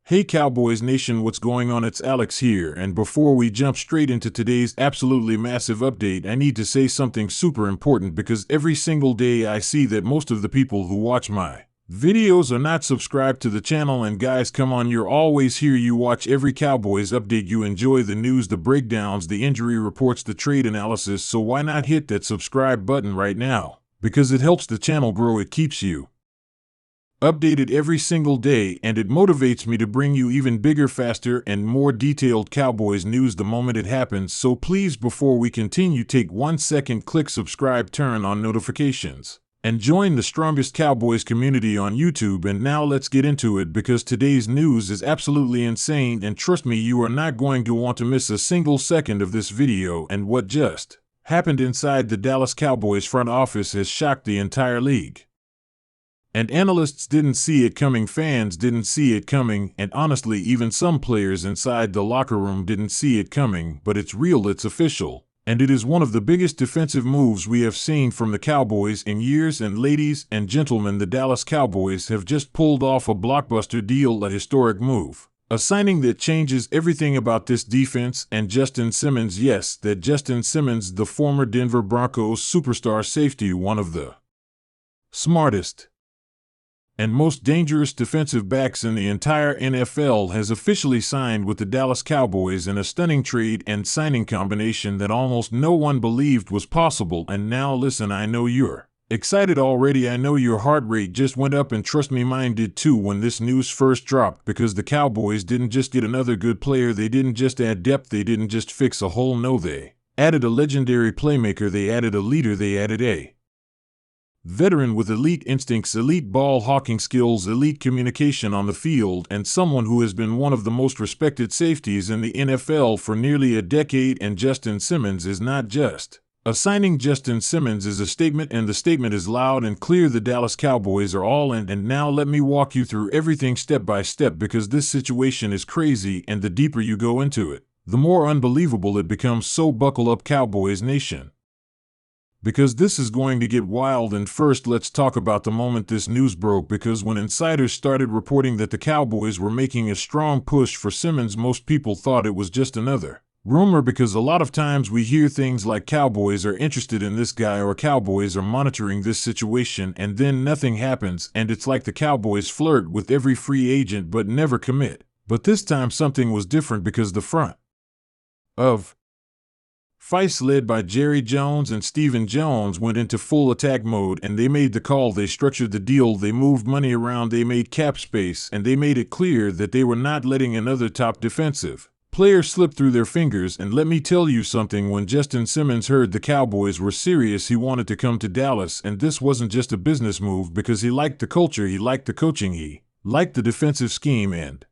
Hey Cowboys Nation, what's going on? It's Alex here, and before we jump straight into today's absolutely massive update, I need to say something super important because every single day I see that most of the people who watch my videos are not subscribed to the channel, and guys, come on, you're always here, you watch every Cowboys update, you enjoy the news, the breakdowns, the injury reports, the trade analysis, so why not hit that subscribe button right now? Because it helps the channel grow, it keeps you updated every single day, and it motivates me to bring you even bigger, faster, and more detailed Cowboys news the moment it happens. So please, before we continue, take 1 second, click subscribe, turn on notifications, and join the strongest Cowboys community on YouTube. And now let's get into it, because today's news is absolutely insane, and trust me, you are not going to want to miss a single second of this video. And what just happened inside the Dallas Cowboys front office has shocked the entire league. And analysts didn't see it coming, fans didn't see it coming, and honestly, even some players inside the locker room didn't see it coming. But it's real, it's official, and it is one of the biggest defensive moves we have seen from the Cowboys in years. And ladies and gentlemen, the Dallas Cowboys have just pulled off a blockbuster deal, a historic move, a signing that changes everything about this defense. And Justin Simmons, yes, that Justin Simmons, the former Denver Broncos superstar safety, one of the smartest and most dangerous defensive backs in the entire NFL, has officially signed with the Dallas Cowboys in a stunning trade and signing combination that almost no one believed was possible. And now listen, I know you're excited already, I know your heart rate just went up, and trust me, mine did too when this news first dropped, because the Cowboys didn't just get another good player, they didn't just add depth, they didn't just fix a hole, no, they added a legendary playmaker, they added a leader, they added a veteran with elite instincts, elite ball hawking skills, elite communication on the field, and someone who has been one of the most respected safeties in the NFL for nearly a decade. And Justin Simmons is not just a signing, Justin Simmons is a statement, and the statement is loud and clear. The Dallas Cowboys are all in, and now let me walk you through everything step by step, because this situation is crazy, and the deeper you go into it, the more unbelievable it becomes. So buckle up, Cowboys Nation, because this is going to get wild. And first, let's talk about the moment this news broke, because when insiders started reporting that the Cowboys were making a strong push for Simmons, most people thought it was just another rumor, because a lot of times we hear things like Cowboys are interested in this guy or Cowboys are monitoring this situation, and then nothing happens, and it's like the Cowboys flirt with every free agent but never commit. But this time something was different, because the front of Feist, led by Jerry Jones and Stephen Jones, went into full attack mode, and they made the call, they structured the deal, they moved money around, they made cap space, and they made it clear that they were not letting another top defensive player slip through their fingers. And let me tell you something, when Justin Simmons heard the Cowboys were serious, he wanted to come to Dallas, and this wasn't just a business move, because he liked the culture, he liked the coaching, he liked the defensive scheme, and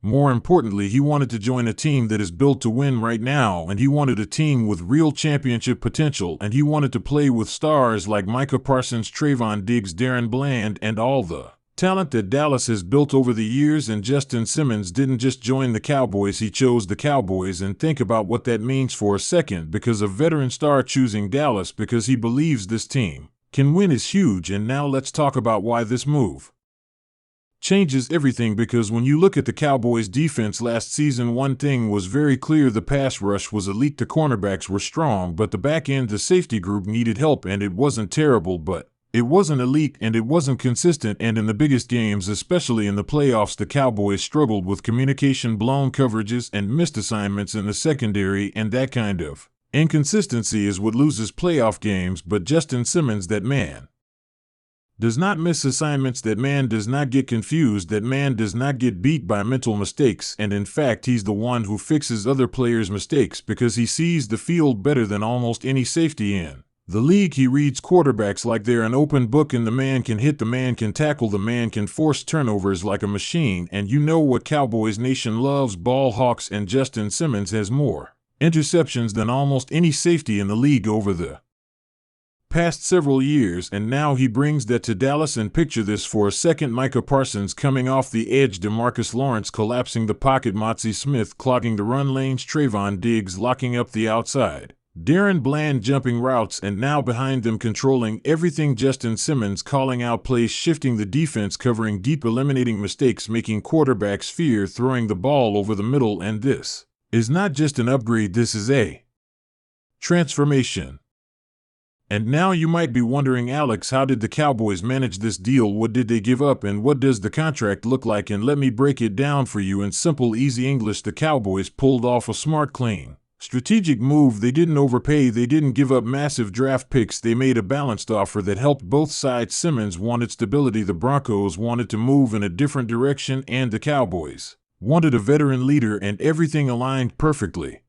more importantly, he wanted to join a team that is built to win right now, and he wanted a team with real championship potential, and he wanted to play with stars like Micah Parsons, Trayvon Diggs, Darren Bland, and all the talent that Dallas has built over the years. And Justin Simmons didn't just join the Cowboys, he chose the Cowboys. And think about what that means for a second, because a veteran star choosing Dallas because he believes this team can win is huge. And now let's talk about why this move changes everything, because when you look at the Cowboys defense last season, one thing was very clear: the pass rush was elite, the cornerbacks were strong, but the back end, the safety group, needed help. And it wasn't terrible, but it wasn't elite, and it wasn't consistent. And in the biggest games, especially in the playoffs, the Cowboys struggled with communication, blown coverages, and missed assignments in the secondary, and that kind of inconsistency is what loses playoff games. But Justin Simmons, that man does not miss assignments, that man does not get confused, that man does not get beat by mental mistakes, and in fact, he's the one who fixes other players' mistakes, because he sees the field better than almost any safety in the league. He reads quarterbacks like they're an open book, and the man can hit, the man can tackle, the man can force turnovers like a machine. And you know what Cowboys Nation loves? Ball hawks, and Justin Simmons has more interceptions than almost any safety in the league over the past several years, and now he brings that to Dallas. And picture this for a second: Micah Parsons coming off the edge, DeMarcus Lawrence collapsing the pocket, Mozzie Smith clogging the run lanes, Trayvon Diggs locking up the outside, Darren Bland jumping routes and now behind them controlling everything. Justin Simmons calling out plays, shifting the defense, covering deep, eliminating mistakes, making quarterbacks fear throwing the ball over the middle. And this is not just an upgrade, this is a transformation. And now you might be wondering, Alex, how did the Cowboys manage this deal? What did they give up and what does the contract look like? And let me break it down for you in simple, easy English. The Cowboys pulled off a smart, clean, strategic move. They didn't overpay. They didn't give up massive draft picks. They made a balanced offer that helped both sides. Simmons wanted stability. The Broncos wanted to move in a different direction, and the Cowboys wanted a veteran leader, and everything aligned perfectly.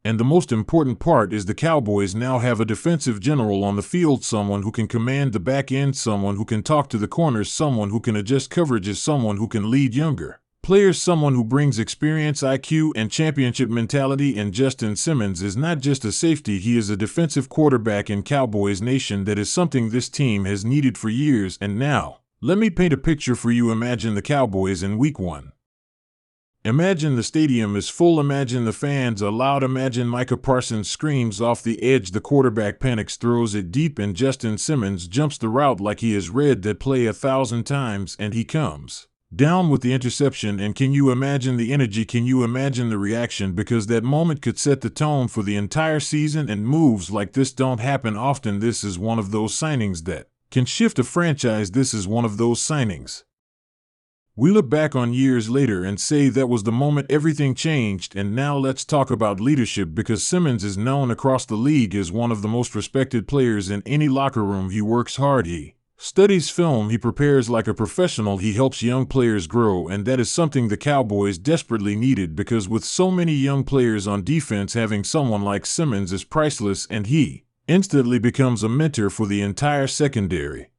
And the most important part is the Cowboys now have a defensive general on the field, someone who can command the back end, someone who can talk to the corners, someone who can adjust coverages, someone who can lead younger players, someone who brings experience, IQ, and championship mentality. And Justin Simmons is not just a safety, he is a defensive quarterback in Cowboys Nation. That is something this team has needed for years. And now, let me paint a picture for you. Imagine the Cowboys in Week 1. Imagine the stadium is full, imagine the fans are loud, imagine Micah Parsons screams off the edge, the quarterback panics, throws it deep, and Justin Simmons jumps the route like he has read that play 1,000 times, and he comes down with the interception. And can you imagine the energy? Can you imagine the reaction? Because that moment could set the tone for the entire season, and moves like this don't happen often. This is one of those signings that can shift a franchise. This is one of those signings. We look back on years later and say that was the moment everything changed. And now let's talk about leadership, because Simmons is known across the league as one of the most respected players in any locker room. He works hard, he studies film, he prepares like a professional, he helps young players grow, and that is something the Cowboys desperately needed, because with so many young players on defense, having someone like Simmons is priceless, and he instantly becomes a mentor for the entire secondary.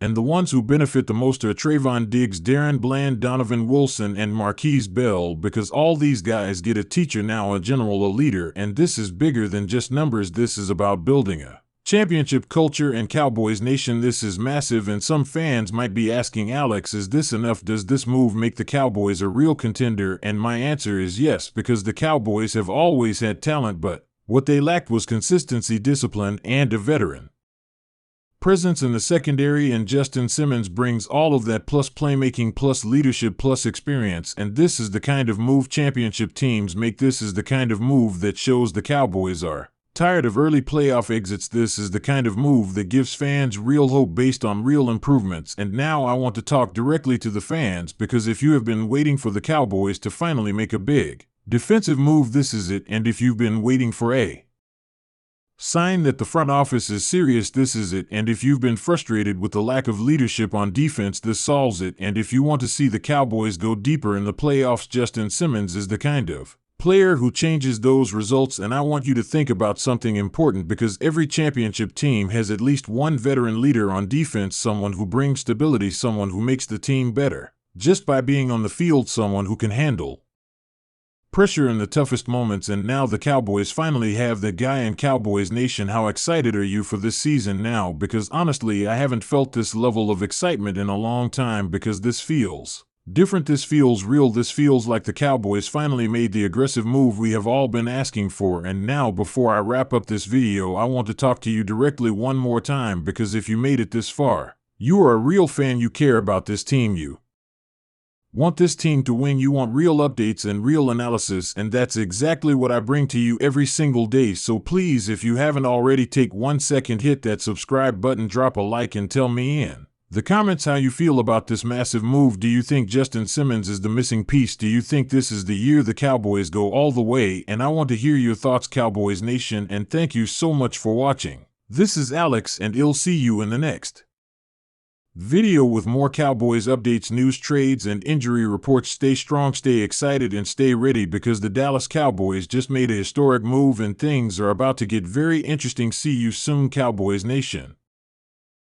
And the ones who benefit the most are Trayvon Diggs, Darren Bland, Donovan Wilson, and Marquise Bell, because all these guys get a teacher now, a general, a leader, and this is bigger than just numbers. This is about building a championship culture. And Cowboys Nation, this is massive. And some fans might be asking, Alex, is this enough? Does this move make the Cowboys a real contender? And my answer is yes, because the Cowboys have always had talent, but what they lacked was consistency, discipline, and a veteran presence in the secondary, and Justin Simmons brings all of that, plus playmaking, plus leadership, plus experience. And this is the kind of move championship teams make. This is the kind of move that shows the Cowboys are tired of early playoff exits. This is the kind of move that gives fans real hope based on real improvements. And now I want to talk directly to the fans, because if you have been waiting for the Cowboys to finally make a big defensive move, this is it. And if you've been waiting for a sign that the front office is serious, this is it. And if you've been frustrated with the lack of leadership on defense, this solves it. And if you want to see the Cowboys go deeper in the playoffs, Justin Simmons is the kind of player who changes those results. And I want you to think about something important, because every championship team has at least one veteran leader on defense, someone who brings stability, someone who makes the team better just by being on the field, someone who can handle pressure in the toughest moments. And now the Cowboys finally have that guy. In Cowboys Nation, how excited are you for this season now? Because honestly, I haven't felt this level of excitement in a long time, because this feels different, this feels real, this feels like the Cowboys finally made the aggressive move we have all been asking for. And now, before I wrap up this video, I want to talk to you directly one more time, because if you made it this far, you are a real fan, you care about this team, you want this team to win, you want real updates and real analysis, and that's exactly what I bring to you every single day. So please, if you haven't already, take 1 second, hit that subscribe button, drop a like, and tell me in the comments how you feel about this massive move. Do you think Justin Simmons is the missing piece? Do you think this is the year the Cowboys go all the way? And I want to hear your thoughts, Cowboys Nation, and thank you so much for watching. This is Alex, and I'll see you in the next video with more Cowboys updates, news, trades, and injury reports. Stay strong, stay excited, and stay ready, because the Dallas Cowboys just made a historic move and things are about to get very interesting. See you soon, Cowboys Nation.